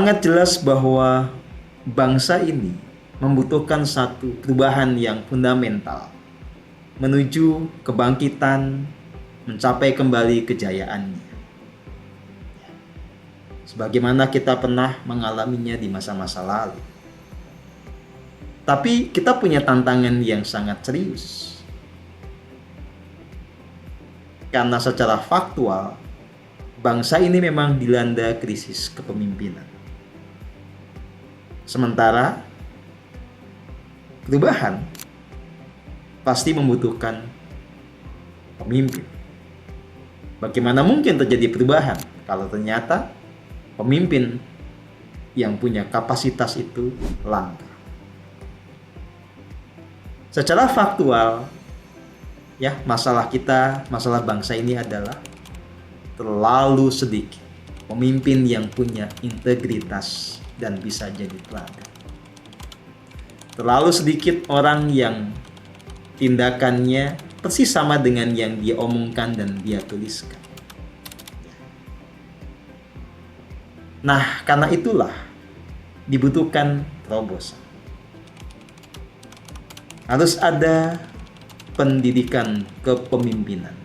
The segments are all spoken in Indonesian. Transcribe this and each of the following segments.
sangat jelas bahwa bangsa ini membutuhkan satu perubahan yang fundamental menuju kebangkitan, mencapai kembali kejayaannya. Sebagaimana kita pernah mengalaminya di masa-masa lalu. Tapi kita punya tantangan yang sangat serius. Karena secara faktual, bangsa ini memang dilanda krisis kepemimpinan. Sementara perubahan pasti membutuhkan pemimpin. Bagaimana mungkin terjadi perubahan kalau ternyata pemimpin yang punya kapasitas itu langka? Secara faktual, ya, masalah bangsa ini adalah terlalu sedikit pemimpin yang punya integritas dan bisa jadi teladan. Terlalu sedikit orang yang tindakannya persis sama dengan yang dia omongkan dan dia tuliskan. Nah, karena itulah dibutuhkan terobosan. Harus ada pendidikan kepemimpinan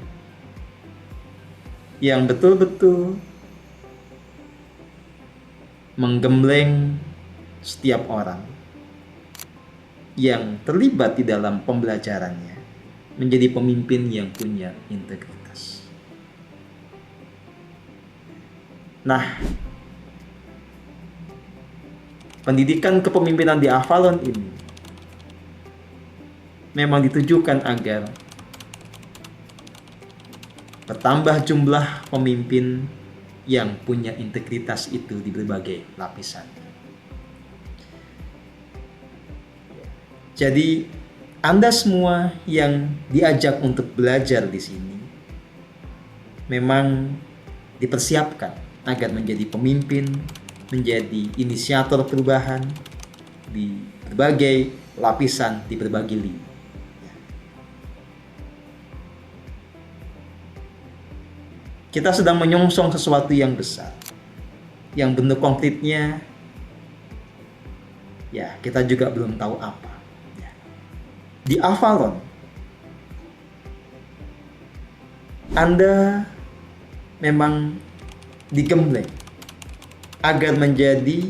yang betul-betul menggembleng setiap orang yang terlibat di dalam pembelajarannya menjadi pemimpin yang punya integritas. Nah, pendidikan kepemimpinan di Avalon ini memang ditujukan agar bertambah jumlah pemimpin yang punya integritas itu di berbagai lapisan. Jadi, Anda semua yang diajak untuk belajar di sini memang dipersiapkan agar menjadi pemimpin, menjadi inisiator perubahan di berbagai lapisan, di berbagai lini. Kita sedang menyongsong sesuatu yang besar, yang bentuk konkretnya, ya, kita juga belum tahu apa. Di Avalon, Anda memang digembleng agar menjadi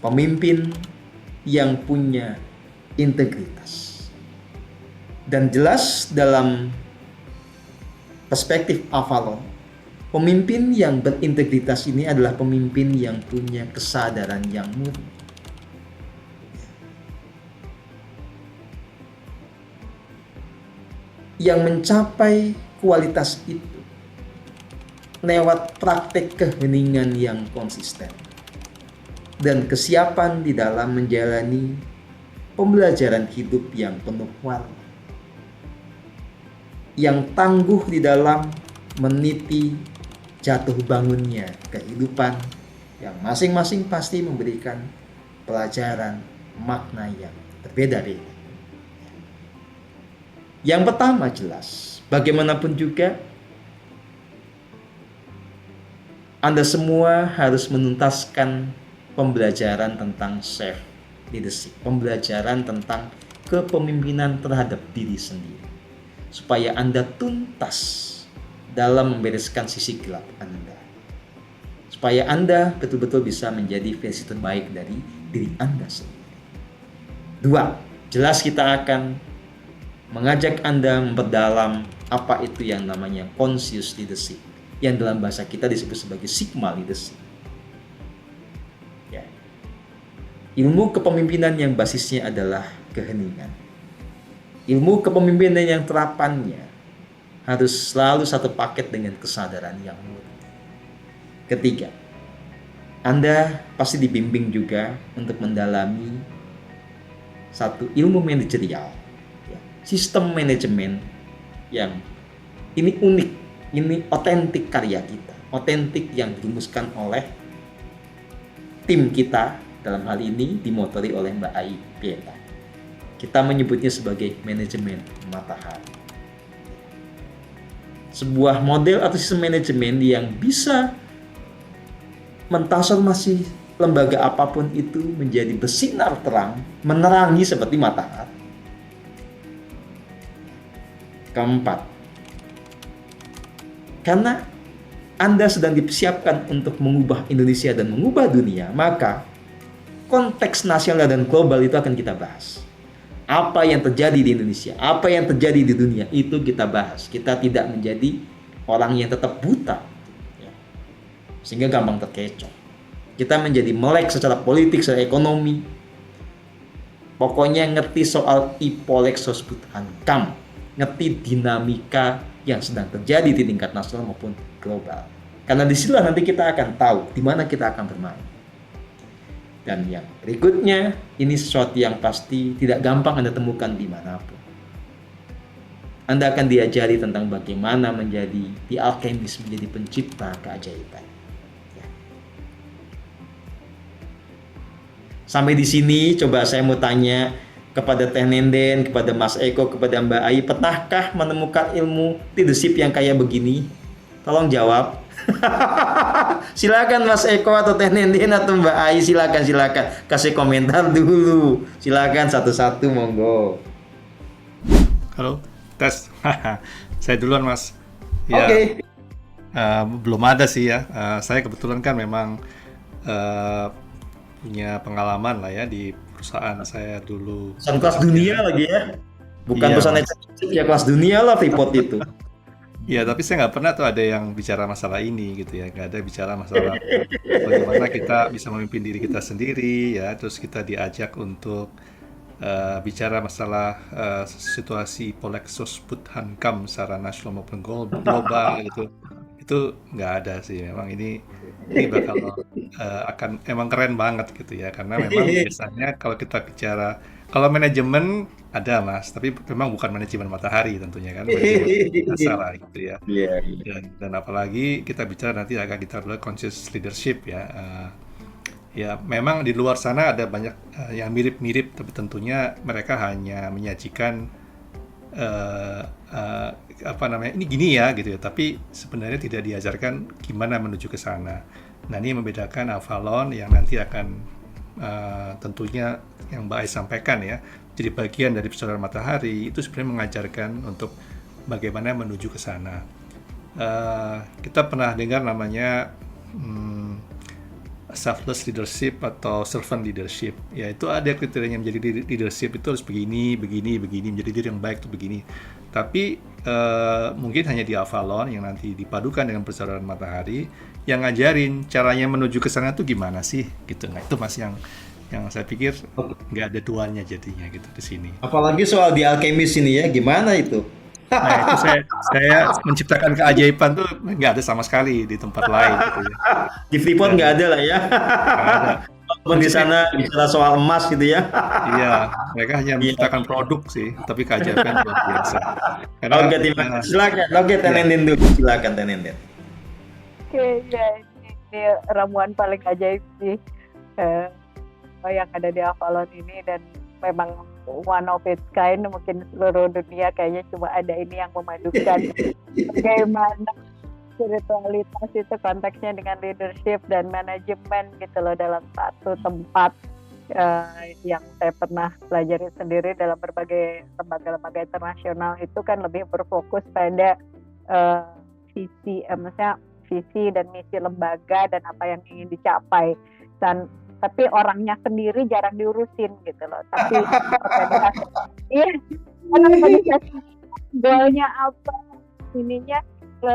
pemimpin yang punya integritas. Dan jelas dalam perspektif Avalon, pemimpin yang berintegritas ini adalah pemimpin yang punya kesadaran yang murni. Yang mencapai kualitas itu lewat praktek keheningan yang konsisten dan kesiapan di dalam menjalani pembelajaran hidup yang penuh warna. Yang tangguh di dalam meniti jatuh bangunnya kehidupan yang masing-masing pasti memberikan pelajaran makna yang berbeda-beda. Yang pertama jelas, bagaimanapun juga Anda semua harus menuntaskan pembelajaran tentang self leadership, pembelajaran tentang kepemimpinan terhadap diri sendiri, supaya Anda tuntas dalam membereskan sisi gelap Anda, supaya Anda betul-betul bisa menjadi versi terbaik dari diri Anda sendiri. 2, jelas kita akan mengajak Anda memperdalam apa itu yang namanya conscious leadership, yang dalam bahasa kita disebut sebagai Sigma leadership. Ya. Ilmu kepemimpinan yang basisnya adalah keheningan. Ilmu kepemimpinan yang terapannya harus selalu satu paket dengan kesadaran yang murni. 3, Anda pasti dibimbing juga untuk mendalami satu ilmu manajerial, sistem manajemen yang ini unik, ini otentik karya kita, otentik yang dirumuskan oleh tim kita, dalam hal ini dimotori oleh Mbak Ai Pieta. Kita menyebutnya sebagai manajemen matahari. Sebuah model atau sistem manajemen yang bisa mentransformasi lembaga apapun itu menjadi bersinar terang, menerangi seperti matahari. Keempat, karena Anda sedang dipersiapkan untuk mengubah Indonesia dan mengubah dunia, maka konteks nasional dan global itu akan kita bahas. Apa yang terjadi di Indonesia, apa yang terjadi di dunia, itu kita bahas. Kita tidak menjadi orang yang tetap buta, sehingga gampang terkecoh. Kita menjadi melek secara politik, secara ekonomi. Pokoknya ngerti soal ipolek sosbud hankam, ngerti dinamika yang sedang terjadi di tingkat nasional maupun global. Karena disinilah nanti kita akan tahu di mana kita akan bermain. Dan yang berikutnya, ini sesuatu yang pasti tidak gampang Anda temukan dimanapun. Anda akan diajari tentang bagaimana menjadi the alchemist, menjadi pencipta keajaiban. Ya. Sampai di sini, coba saya mau tanya kepada Teh Nenden, kepada Mas Eko, kepada Mbak Ai, pernahkah menemukan ilmu leadership yang kayak begini? Tolong jawab. Silakan Mas Eko atau Teh Nenden atau Mbak Ai, silakan kasih komentar dulu. Silakan satu-satu, monggo. Halo, tes. Saya duluan, Mas. Ya, Oke. belum ada sih ya. Saya kebetulan kan memang punya pengalaman lah ya di perusahaan saya dulu. Pesan kelas dunia lagi ya. Bukan Iya, pesan Mas. eksekutif ya, kelas dunia lah Freeport itu. Ya, tapi saya nggak pernah tuh ada yang bicara masalah ini gitu ya. Nggak ada bicara masalah bagaimana kita bisa memimpin diri kita sendiri ya. Terus kita diajak untuk bicara masalah situasi Polexos Hankam secara nasional maupun global gitu. Itu nggak ada sih. Memang ini bakal akan emang keren banget gitu ya. Karena memang biasanya kalau kita bicara kalau manajemen ada Mas, tapi memang bukan manajemen matahari tentunya kan, manajemen dasar lah gitu ya. Iya, iya. Dan apalagi kita bicara nanti akan kita bilang conscious leadership ya. Ya memang di luar sana ada banyak yang mirip-mirip, tapi tentunya mereka hanya menyajikan apa namanya ini gini ya gitu ya. Tapi sebenarnya tidak diajarkan gimana menuju ke sana. Nah ini membedakan Avalon yang nanti akan tentunya yang Mbak Ai sampaikan ya, jadi bagian dari Persaudaraan Matahari itu sebenarnya mengajarkan untuk bagaimana menuju ke sana. Kita pernah dengar namanya selfless leadership atau servant leadership. Ya itu ada kriterianya menjadi leadership itu harus begini, menjadi diri yang baik itu begini. Tapi mungkin hanya di Avalon yang nanti dipadukan dengan Persaudaraan Matahari yang ngajarin caranya menuju ke sana tuh gimana sih gitu. Nah itu Mas yang saya pikir nggak ada duanya jadinya gitu di sini. Apalagi soal di alkemis ini ya, gimana itu? Nah itu saya menciptakan keajaiban tuh nggak ada sama sekali di tempat lain gitu ya. Di Freeport nggak ada lah ya. Nggak ada. Walaupun di sana bicara soal emas gitu ya. Iya, mereka hanya menciptakan produk sih, tapi keajaiban luar biasa. Karena Oke, terima kasih. Silakan. Oke, Teh Nenden dulu. Silakan Teh Nenden. Oke, ya ini ramuan paling ajaib sih yang ada di Avalon ini, dan memang one of its kind, mungkin seluruh dunia kayaknya cuma ada ini yang memadukan bagaimana spiritualitas itu konteksnya dengan leadership dan manajemen gitu loh dalam satu tempat. Yang saya pernah pelajari sendiri dalam berbagai lembaga-lembaga internasional itu kan lebih berfokus pada maksudnya visi dan misi lembaga dan apa yang ingin dicapai, tapi orangnya sendiri jarang diurusin gitu loh. Tapi organisasi goalnya apa, ininya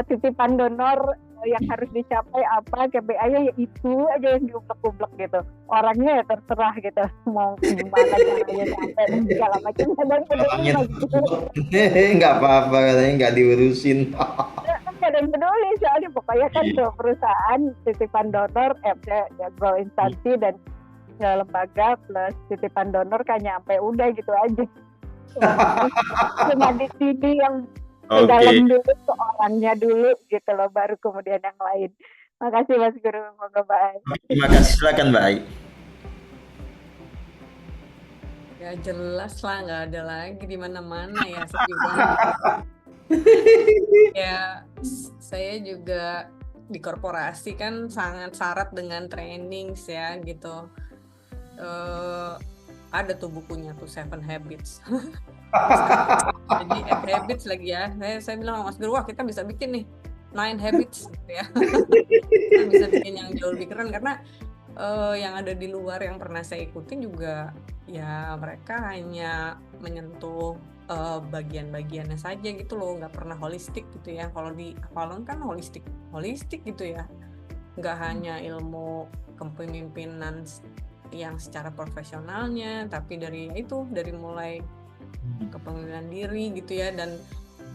titipan donor yang harus dicapai apa, KPI-nya ya itu aja yang diublek-ublek gitu. Orangnya ya terserah gitu, mau gimana caranya sampai segala macam. Nggak apa-apa katanya, nggak diurusin. Nggak ada yang peduli soalnya pokoknya kan perusahaan titipan donor, instansi dan lembaga plus titipan donor kan nyampe udah gitu aja. Cuma di sini yang ke dalam dulu, ke orangnya dulu gitu loh, baru kemudian yang lain. Makasih Mas Guru, semoga baik. Terima kasih, silakan Mbak Ai. Ya jelas lah, nggak ada lagi di mana-mana ya, sepi banget. Ya saya juga di korporasi kan sangat syarat dengan trainings ya gitu. Ada tuh bukunya tuh Seven Habits. Jadi 8 habits lagi ya. Saya bilang sama Mas Guru, wah kita bisa bikin nih 9 habits gitu ya. Kita bisa bikin yang jauh lebih keren karena yang ada di luar yang pernah saya ikutin juga ya mereka hanya menyentuh bagian-bagiannya saja gitu loh, nggak pernah holistik gitu ya. Kalau di Avalon kan holistik gitu ya, nggak hanya ilmu kepemimpinan yang secara profesionalnya, tapi dari mulai kepemimpinan diri gitu ya, dan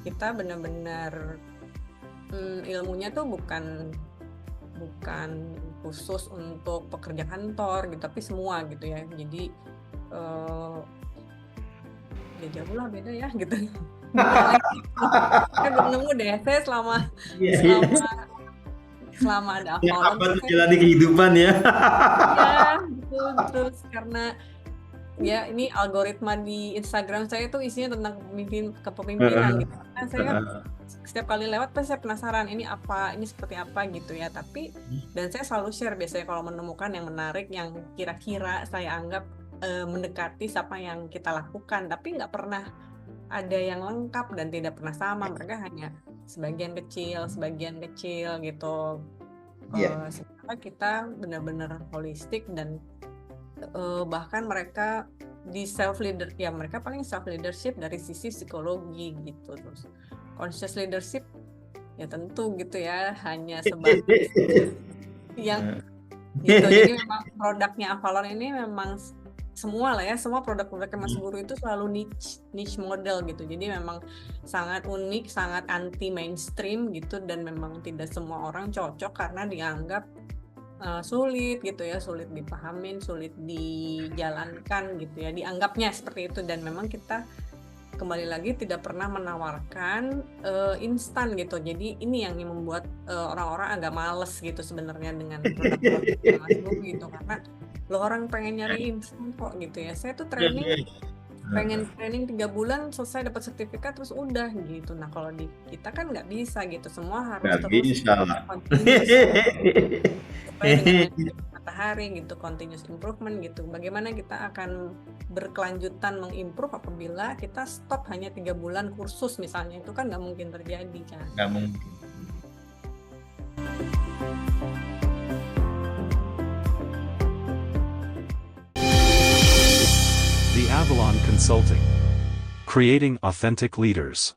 kita benar-benar ilmunya tuh bukan khusus untuk pekerja kantor gitu, tapi semua gitu ya. Jadi ya jauh lah beda ya gitu. Saya belum nemu deh, saya selama ada Yang Avalon apa tuh saya menjalani kehidupan ya. ya gitu. Terus karena ya ini algoritma di Instagram saya tuh isinya tentang kepemimpinan gitu. Nah, saya setiap kali lewat pasti saya penasaran ini seperti apa gitu ya. Tapi dan saya selalu share biasanya kalau menemukan yang menarik yang kira-kira saya anggap mendekati apa yang kita lakukan, tapi nggak pernah ada yang lengkap dan tidak pernah sama. Mereka hanya sebagian kecil gitu. Iya. Sementara kita benar-benar holistik dan bahkan mereka di mereka paling self leadership dari sisi psikologi gitu. Terus conscious leadership ya tentu gitu ya, hanya sebatas yang gitu. Jadi memang produknya Avalon ini memang semua produk-produknya Mas Guru itu selalu niche model gitu. Jadi memang sangat unik, sangat anti mainstream gitu, dan memang tidak semua orang cocok karena dianggap sulit gitu ya, sulit dipahamin, sulit dijalankan gitu ya, dianggapnya seperti itu. Dan memang kita kembali lagi tidak pernah menawarkan instan gitu. Jadi ini yang membuat orang-orang agak males gitu sebenarnya dengan produk-produk Mas Guru gitu, karena lo orang pengen nyari instan kok gitu ya. Saya tuh pengen training 3 bulan selesai dapat sertifikat terus udah gitu. Nah kalau di kita kan nggak bisa gitu, semua harus Nggak terus bisa. continuous supaya dengan matahari gitu, continuous improvement gitu. Bagaimana kita akan berkelanjutan mengimprove apabila kita stop hanya 3 bulan kursus misalnya, itu kan nggak mungkin terjadi kan. Nggak mungkin. The Avalon Consulting. Creating authentic leaders.